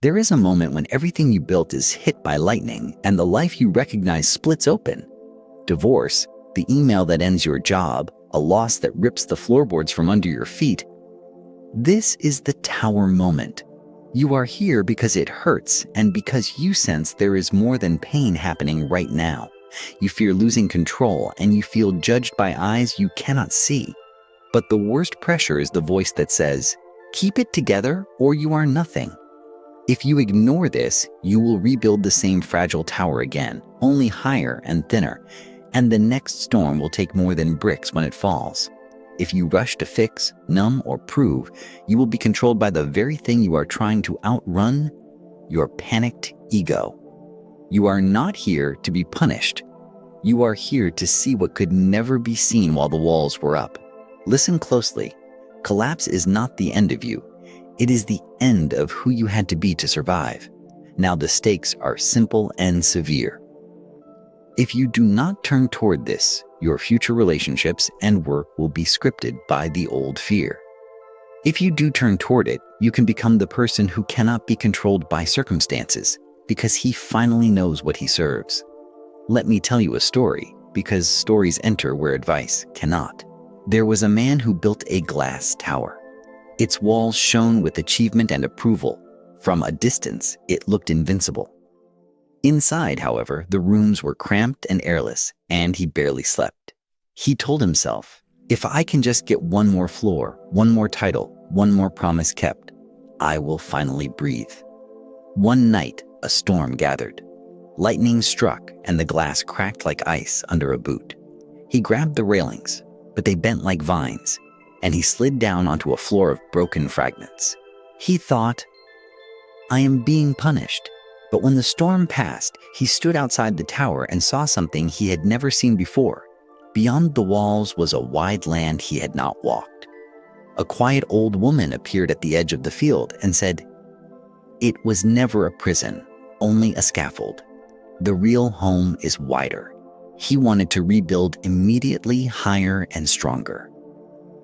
There is a moment when everything you built is hit by lightning and the life you recognize splits open. Divorce, the email that ends your job, a loss that rips the floorboards from under your feet. This is the tower moment. You are here because it hurts and because you sense there is more than pain happening right now. You fear losing control and you feel judged by eyes you cannot see. But the worst pressure is the voice that says, keep it together or you are nothing. If you ignore this, you will rebuild the same fragile tower again, only higher and thinner, and the next storm will take more than bricks when it falls. If you rush to fix, numb, or prove, you will be controlled by the very thing you are trying to outrun, your panicked ego. You are not here to be punished. You are here to see what could never be seen while the walls were up. Listen closely. Collapse is not the end of you. It is the end of who you had to be to survive. Now the stakes are simple and severe. If you do not turn toward this, your future relationships and work will be scripted by the old fear. If you do turn toward it, you can become the person who cannot be controlled by circumstances because he finally knows what he serves. Let me tell you a story, because stories enter where advice cannot. There was a man who built a glass tower. Its walls shone with achievement and approval. From a distance, it looked invincible. Inside, however, the rooms were cramped and airless, and he barely slept. He told himself, if I can just get one more floor, one more title, one more promise kept, I will finally breathe. One night, a storm gathered. Lightning struck, and the glass cracked like ice under a boot. He grabbed the railings, but they bent like vines, and he slid down onto a floor of broken fragments. He thought, I am being punished. But when the storm passed, he stood outside the tower and saw something he had never seen before. Beyond the walls was a wide land he had not walked. A quiet old woman appeared at the edge of the field and said, it was never a prison, only a scaffold. The real home is wider. He wanted to rebuild immediately higher and stronger.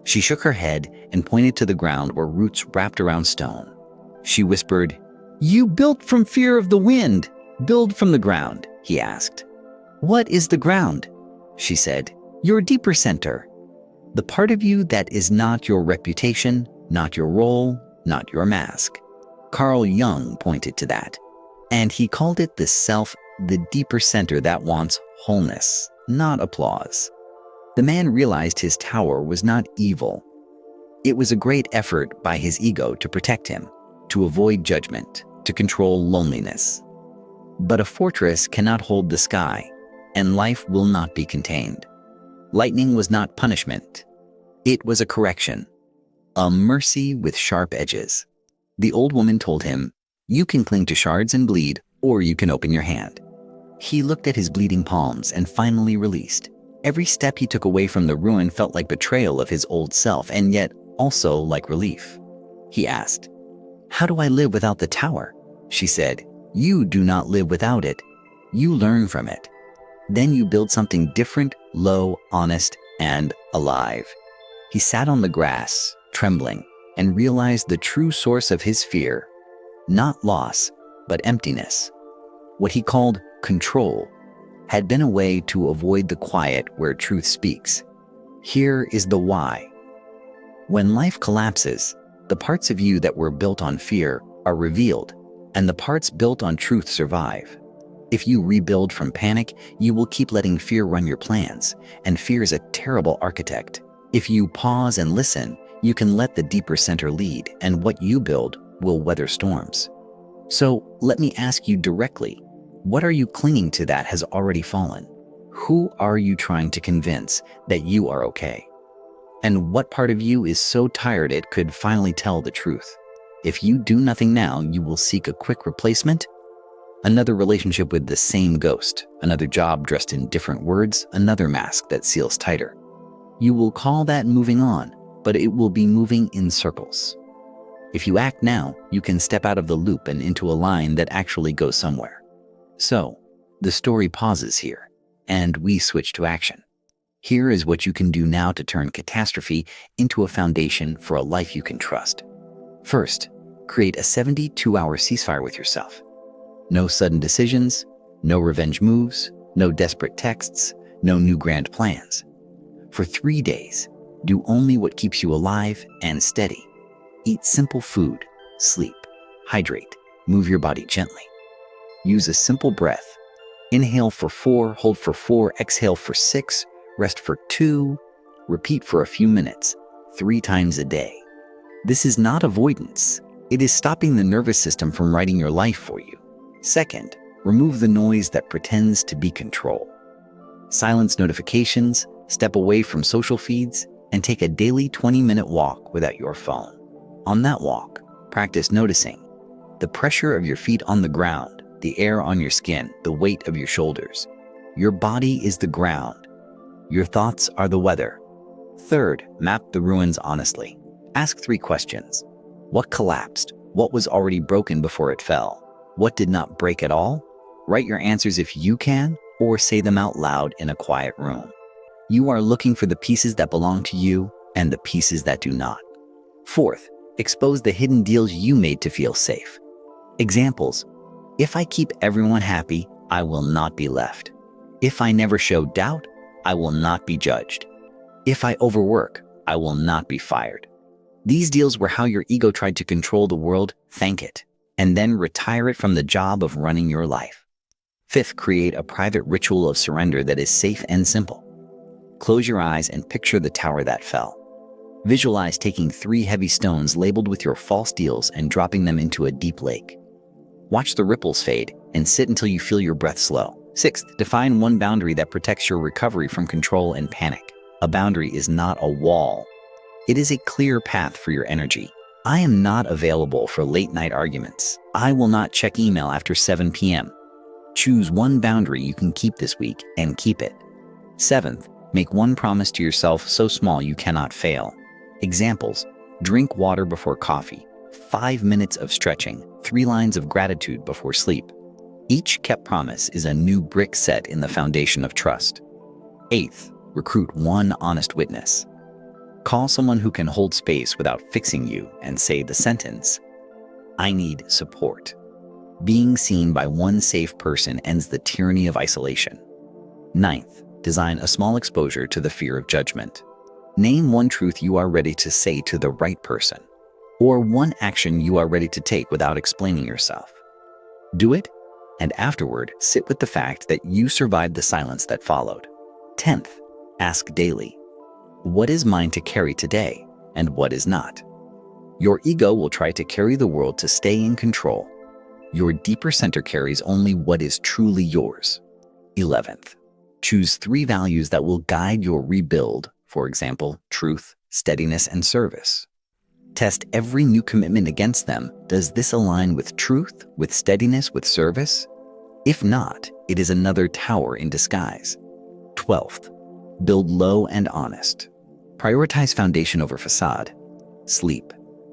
She shook her head and pointed to the ground where roots wrapped around stone. She whispered, you built from fear of the wind. Build from the ground, he asked. What is the ground? She said, your deeper center. The part of you that is not your reputation, not your role, not your mask. Carl Jung pointed to that, and he called it the self, the deeper center that wants wholeness, not applause. The man realized his tower was not evil. It was a great effort by his ego to protect him, to avoid judgment, to control loneliness. But a fortress cannot hold the sky, and life will not be contained. Lightning was not punishment. It was a correction, a mercy with sharp edges. The old woman told him, you can cling to shards and bleed, or you can open your hand. He looked at his bleeding palms and finally released. Every step he took away from the ruin felt like betrayal of his old self, and yet also like relief. He asked, how do I live without the tower? She said, you do not live without it. You learn from it. Then you build something different, low, honest, and alive. He sat on the grass, trembling, and realized the true source of his fear. Not loss, but emptiness. What he called control had been a way to avoid the quiet where truth speaks. Here is the why. When life collapses, the parts of you that were built on fear are revealed, and the parts built on truth survive. If you rebuild from panic, you will keep letting fear run your plans, and fear is a terrible architect. If you pause and listen, you can let the deeper center lead, and what you build will weather storms. So let me ask you directly, what are you clinging to that has already fallen? Who are you trying to convince that you are okay? And what part of you is so tired it could finally tell the truth? If you do nothing now, you will seek a quick replacement, another relationship with the same ghost, another job dressed in different words, another mask that seals tighter. You will call that moving on, but it will be moving in circles. If you act now, you can step out of the loop and into a line that actually goes somewhere. So, the story pauses here, and we switch to action. Here is what you can do now to turn catastrophe into a foundation for a life you can trust. First, Create a 72-hour ceasefire with yourself. No sudden decisions, no revenge moves, no desperate texts, no new grand plans. For 3 days, do only what keeps you alive and steady. Eat simple food, sleep, hydrate, move your body gently. Use a simple breath. Inhale for 4, hold for 4, exhale for 6, rest for 2. Repeat for a few minutes, 3 times a day. This is not avoidance. It is stopping the nervous system from writing your life for you. Second, remove the noise that pretends to be control. Silence notifications, step away from social feeds, and take a daily 20-minute walk without your phone. On that walk, practice noticing the pressure of your feet on the ground, the air on your skin, the weight of your shoulders. Your body is the ground. Your thoughts are the weather. Third, map the ruins honestly. Ask 3 questions. What collapsed? What was already broken before it fell? What did not break at all? Write your answers if you can, or say them out loud in a quiet room. You are looking for the pieces that belong to you and the pieces that do not. Fourth, expose the hidden deals you made to feel safe. Examples: if I keep everyone happy, I will not be left. If I never show doubt, I will not be judged. If I overwork, I will not be fired. These deals were how your ego tried to control the world. Thank it, and then retire it from the job of running your life. Fifth, create a private ritual of surrender that is safe and simple. Close your eyes and picture the tower that fell. Visualize taking 3 heavy stones labeled with your false deals and dropping them into a deep lake. Watch the ripples fade and sit until you feel your breath slow. Sixth, define one boundary that protects your recovery from control and panic. A boundary is not a wall. It is a clear path for your energy. I am not available for late-night arguments. I will not check email after 7 p.m. Choose one boundary you can keep this week and keep it. Seventh, make one promise to yourself so small you cannot fail. Examples: drink water before coffee, 5 minutes of stretching, 3 lines of gratitude before sleep. Each kept promise is a new brick set in the foundation of trust. Eighth, recruit one honest witness. Call someone who can hold space without fixing you and say the sentence, "I need support." Being seen by one safe person ends the tyranny of isolation. Ninth, design a small exposure to the fear of judgment. Name one truth you are ready to say to the right person, or one action you are ready to take without explaining yourself. Do it, and afterward, sit with the fact that you survived the silence that followed. 10th, ask daily, what is mine to carry today, and what is not? Your ego will try to carry the world to stay in control. Your deeper center carries only what is truly yours. 11th, choose 3 values that will guide your rebuild, for example, truth, steadiness, and service. Test every new commitment against them. Does this align with truth, with steadiness, with service? If not, it is another tower in disguise. 12th, build low and honest. Prioritize foundation over facade. Sleep,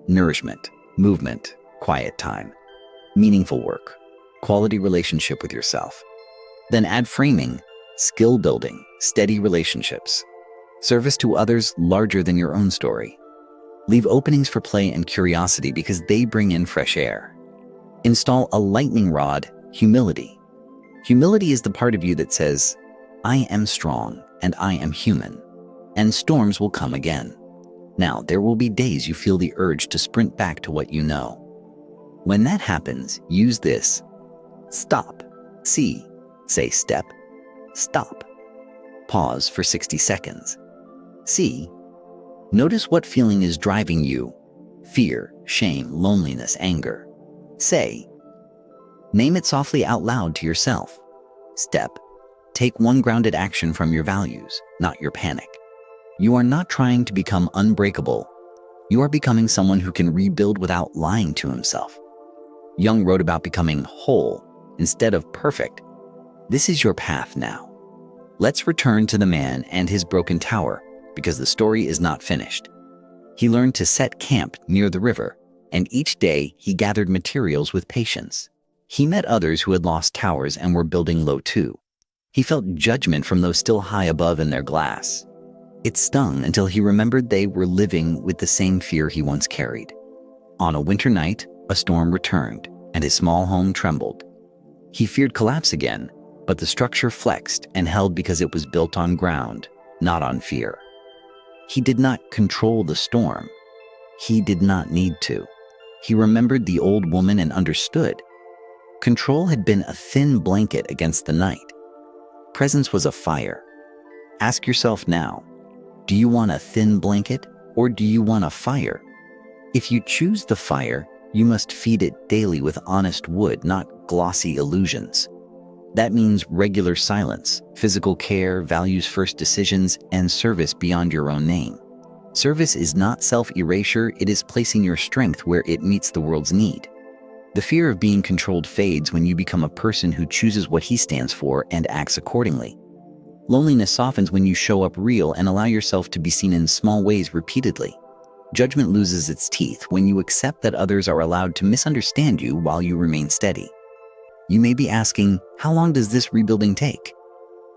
nourishment, movement, quiet time, meaningful work, quality relationship with yourself. Then add framing, skill building, steady relationships, service to others larger than your own story. Leave openings for play and curiosity because they bring in fresh air. Install a lightning rod, humility. Humility is the part of you that says, I am strong and I am human, and storms will come again. Now, there will be days you feel the urge to sprint back to what you know. When that happens, use this. Stop. See. Say step. Stop. Pause for 60 seconds. See. Notice what feeling is driving you. Fear, shame, loneliness, anger. Say. Name it softly out loud to yourself. Step. Take one grounded action from your values, not your panic. You are not trying to become unbreakable. You are becoming someone who can rebuild without lying to himself. Jung wrote about becoming whole instead of perfect. This is your path now. Let's return to the man and his broken tower, because the story is not finished. He learned to set camp near the river, and each day he gathered materials with patience. He met others who had lost towers and were building low too. He felt judgment from those still high above in their glass. It stung until he remembered they were living with the same fear he once carried. On a winter night, A storm returned, and his small home trembled. He feared collapse again, but the structure flexed and held because it was built on ground, not on fear. He did not control the storm. He did not need to. He remembered the old woman and understood. Control had been a thin blanket against the night. Presence was a fire. Ask yourself now, do you want a thin blanket or do you want a fire? If you choose the fire, you must feed it daily with honest wood, not glossy illusions. That means regular silence, physical care, values-first decisions, and service beyond your own name. Service is not self-erasure, it is placing your strength where it meets the world's need. The fear of being controlled fades when you become a person who chooses what he stands for and acts accordingly. Loneliness softens when you show up real and allow yourself to be seen in small ways repeatedly. Judgment loses its teeth when you accept that others are allowed to misunderstand you while you remain steady. You may be asking, how long does this rebuilding take?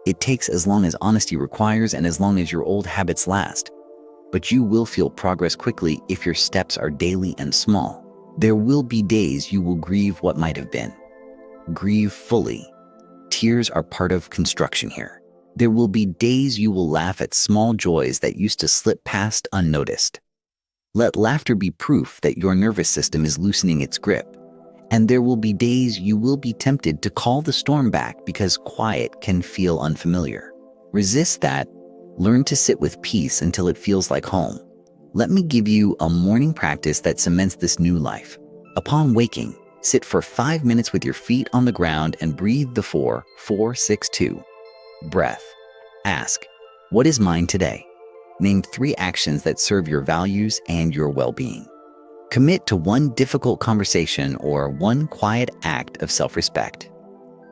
It takes as long as honesty requires and as long as your old habits last. But you will feel progress quickly if your steps are daily and small. There will be days you will grieve what might have been. Grieve fully. Tears are part of construction here. There will be days you will laugh at small joys that used to slip past unnoticed. Let laughter be proof that your nervous system is loosening its grip. And there will be days you will be tempted to call the storm back because quiet can feel unfamiliar. Resist that. Learn to sit with peace until it feels like home. Let me give you a morning practice that cements this new life. Upon waking, sit for 5 minutes with your feet on the ground and breathe the 4-4-6-2 breath. Ask, what is mine today? Name 3 actions that serve your values and your well-being. Commit to one difficult conversation or one quiet act of self-respect.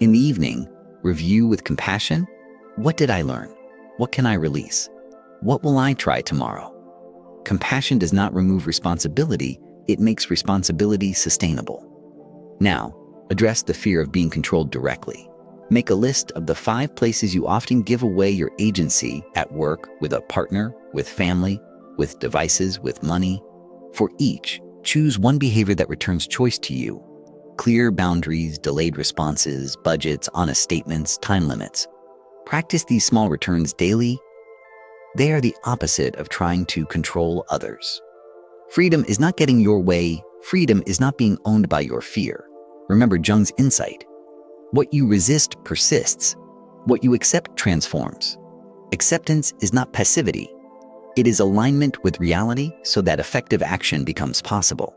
In the evening, review with compassion. What did I learn? What can I release? What will I try tomorrow? Compassion does not remove responsibility, it makes responsibility sustainable. Now, address the fear of being controlled directly. Make a list of the 5 places you often give away your agency: at work, with a partner, with family, with devices, with money. For each, choose one behavior that returns choice to you. Clear boundaries, delayed responses, budgets, honest statements, time limits. Practice these small returns daily. They are the opposite of trying to control others. Freedom is not getting your way. Freedom is not being owned by your fear. Remember Jung's insight. What you resist persists. What you accept transforms. Acceptance is not passivity. It is alignment with reality so that effective action becomes possible.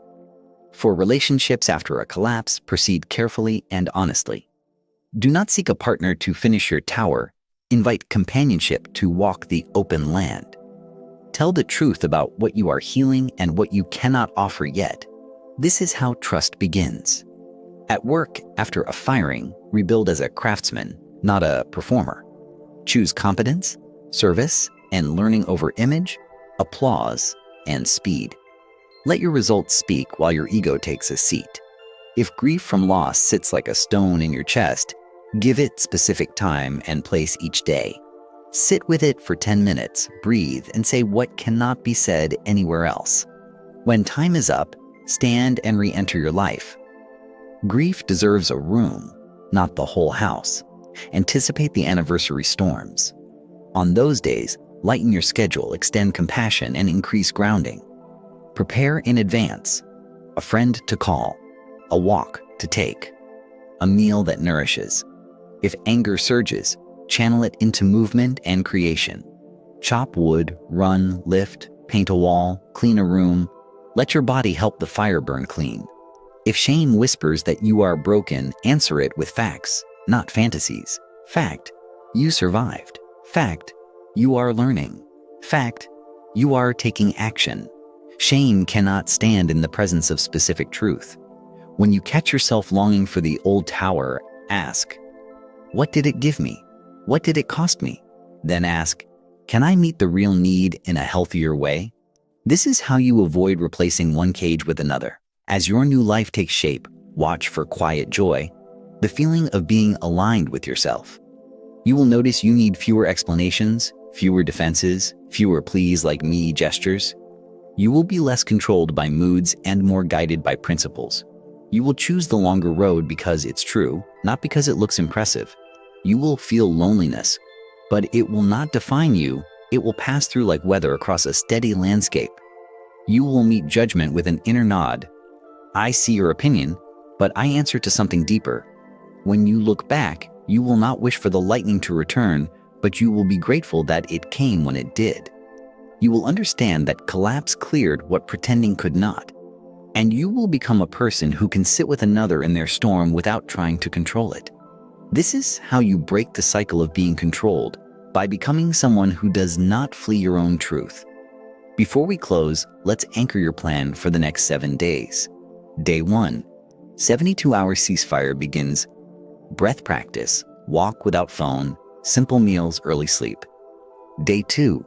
For relationships after a collapse, proceed carefully and honestly. Do not seek a partner to finish your tower. Invite companionship to walk the open land. Tell the truth about what you are healing and what you cannot offer yet. This is how trust begins. At work, after a firing, rebuild as a craftsman, not a performer. Choose competence, service, and learning over image, applause, and speed. Let your results speak while your ego takes a seat. If grief from loss sits like a stone in your chest, give it specific time and place each day. Sit with it for 10 minutes, breathe, and say what cannot be said anywhere else. When time is up, stand and re-enter your life. Grief deserves a room, not the whole house. Anticipate the anniversary storms. On those days, lighten your schedule, extend compassion, and increase grounding. Prepare in advance. A friend to call, a walk to take, a meal that nourishes. If anger surges, channel it into movement and creation. Chop wood, run, lift, paint a wall, clean a room. Let your body help the fire burn clean. If shame whispers that you are broken, answer it with facts, not fantasies. Fact, you survived. Fact, you are learning. Fact, you are taking action. Shame cannot stand in the presence of specific truth. When you catch yourself longing for the old tower, ask, what did it give me? What did it cost me? Then ask, can I meet the real need in a healthier way? This is how you avoid replacing one cage with another. As your new life takes shape, watch for quiet joy, the feeling of being aligned with yourself. You will notice you need fewer explanations, fewer defenses, fewer please like me gestures. You will be less controlled by moods and more guided by principles. You will choose the longer road because it's true, not because it looks impressive. You will feel loneliness, but it will not define you. It will pass through like weather across a steady landscape. You will meet judgment with an inner nod. I see your opinion, but I answer to something deeper. When you look back, you will not wish for the lightning to return, but you will be grateful that it came when it did. You will understand that collapse cleared what pretending could not. And you will become a person who can sit with another in their storm without trying to control it. This is how you break the cycle of being controlled, by becoming someone who does not flee your own truth. Before we close, let's anchor your plan for the next 7 days. Day 1. 72-hour ceasefire begins. Breath practice, walk without phone, simple meals, early sleep. Day 2.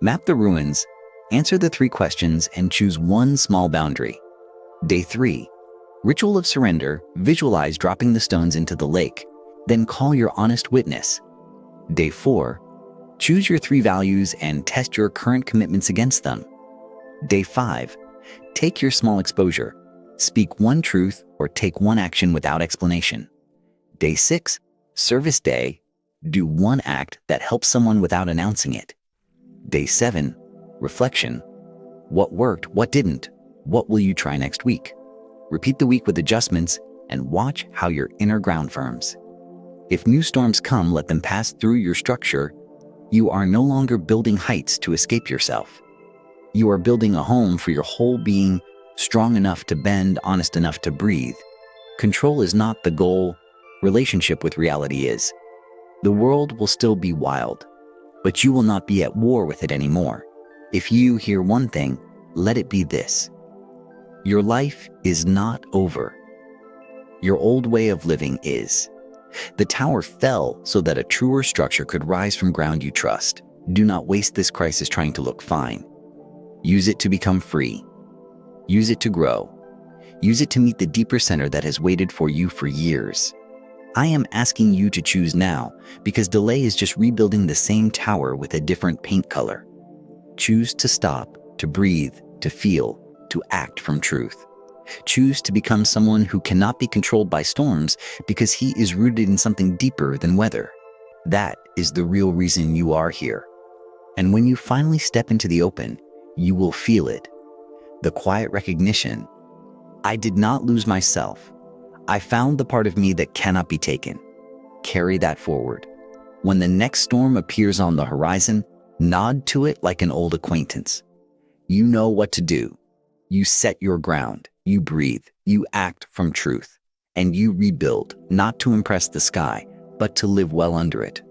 Map the ruins, answer the 3 questions, and choose one small boundary. Day 3. Ritual of surrender, visualize dropping the stones into the lake, then call your honest witness. Day 4. Choose your 3 values and test your current commitments against them. Day 5. Take your small exposure, speak one truth or take one action without explanation. Day 6. Service day, do one act that helps someone without announcing it. Day 7. Reflection. What worked, what didn't? What will you try next week? Repeat the week with adjustments and watch how your inner ground firms. If new storms come, let them pass through your structure. You are no longer building heights to escape yourself. You are building a home for your whole being, strong enough to bend, honest enough to breathe. Control is not the goal. Relationship with reality is. The world will still be wild, but you will not be at war with it anymore. If you hear one thing, let it be this. Your life is not over. Your old way of living is. The tower fell so that a truer structure could rise from ground you trust. Do not waste this crisis trying to look fine. Use it to become free. Use it to grow. Use it to meet the deeper center that has waited for you for years. I am asking you to choose now, because delay is just rebuilding the same tower with a different paint color. Choose to stop, to breathe, to feel, to act from truth. Choose to become someone who cannot be controlled by storms because he is rooted in something deeper than weather. That is the real reason you are here. And when you finally step into the open, you will feel it. The quiet recognition. I did not lose myself. I found the part of me that cannot be taken. Carry that forward. When the next storm appears on the horizon, nod to it like an old acquaintance. You know what to do. You set your ground. You breathe. You act from truth. And you rebuild, not to impress the sky, but to live well under it.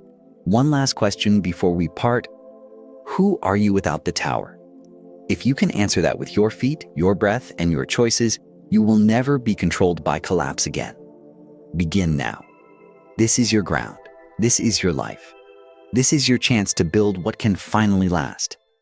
One last question before we part. Who are you without the tower? If you can answer that with your feet, your breath, and your choices, you will never be controlled by collapse again. Begin now. This is your ground. This is your life. This is your chance to build what can finally last.